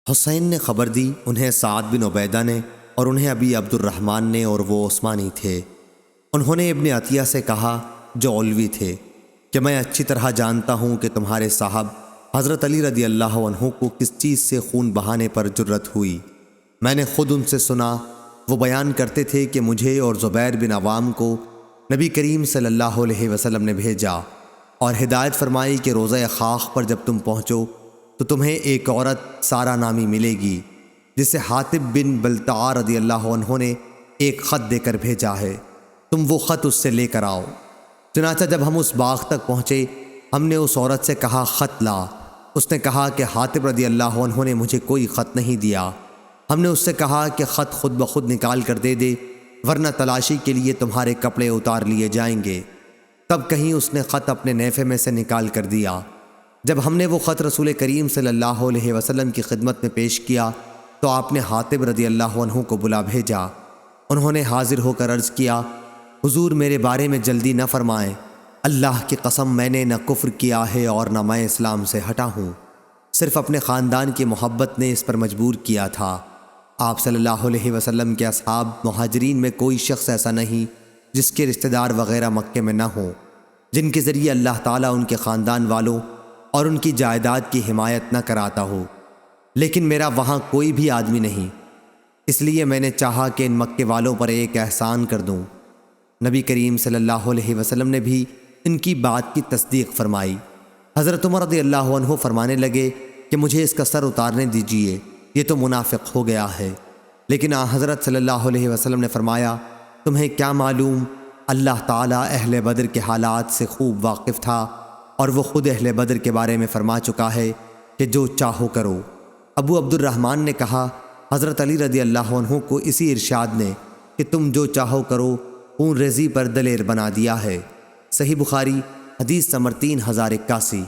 حسین نے خبر دی، انہیں سعد بن عبیدہ نے اور انہیں ابی عبد الرحمن نے، اور وہ عثمانی تھے۔ انہوں نے ابن عطیہ سے کہا جو علوی تھے کہ میں اچھی طرح جانتا ہوں کہ تمہارے صاحب حضرت علی رضی اللہ عنہ کو کس چیز سے خون بہانے پر جرأت ہوئی۔ میں نے خود ان سے سنا، وہ بیان کرتے تھے کہ مجھے اور زبیر بن عوام کو نبی کریم صلی اللہ علیہ وسلم نے بھیجا اور ہدایت فرمائی کہ روضہ خاخ پر جب تم پہنچو تو تمہیں ایک عورت سارا نامی ملے گی جسے حاطب بن بلتع رضی اللہ عنہ نے ایک خط دے کر بھیجا ہے، تم وہ خط اس سے لے کر آؤ۔ چنانچہ جب ہم اس باغ تک پہنچے، ہم نے اس عورت سے کہا خط لا۔ اس نے کہا کہ حاطب رضی اللہ عنہ نے مجھے کوئی خط نہیں دیا۔ ہم نے اس سے کہا کہ خط خود بخود نکال کر دے دے، ورنہ تلاشی کے لیے تمہارے کپڑے اتار لیے جائیں گے۔ تب کہیں اس نے خط اپنے نیفے میں سے نکال کر دیا۔ جب ہم نے وہ خط رسول کریم صلی اللہ علیہ وسلم کی خدمت میں پیش کیا تو آپ نے حاطب رضی اللہ عنہ کو بلا بھیجا۔ انہوں نے حاضر ہو کر عرض کیا، حضور میرے بارے میں جلدی نہ فرمائیں، اللہ کی قسم میں نے نہ کفر کیا ہے اور نہ میں اسلام سے ہٹا ہوں، صرف اپنے خاندان کی محبت نے اس پر مجبور کیا تھا۔ آپ صلی اللہ علیہ وسلم کے اصحاب مہاجرین میں کوئی شخص ایسا نہیں جس کے رشتہ دار وغیرہ مکے میں نہ ہوں، جن کے ذریعے اللہ تعالیٰ ان کے خاندان والوں اور ان کی جائیداد کی حمایت نہ کراتا ہو، لیکن میرا وہاں کوئی بھی آدمی نہیں، اس لیے میں نے چاہا کہ ان مکے والوں پر ایک احسان کر دوں۔ نبی کریم صلی اللہ علیہ وسلم نے بھی ان کی بات کی تصدیق فرمائی۔ حضرت عمر رضی اللہ عنہ فرمانے لگے کہ مجھے اس کا سر اتارنے دیجیے، یہ تو منافق ہو گیا ہے۔ لیکن حضرت صلی اللہ علیہ وسلم نے فرمایا، تمہیں کیا معلوم، اللہ تعالیٰ اہل بدر کے حالات سے خوب واقف تھا اور وہ خود اہل بدر کے بارے میں فرما چکا ہے کہ جو چاہو کرو۔ ابو عبد الرحمن نے کہا، حضرت علی رضی اللہ عنہ کو اسی ارشاد نے کہ تم جو چاہو کرو خون ریزی پر دلیر بنا دیا ہے۔ صحیح بخاری حدیث نمبر 3081۔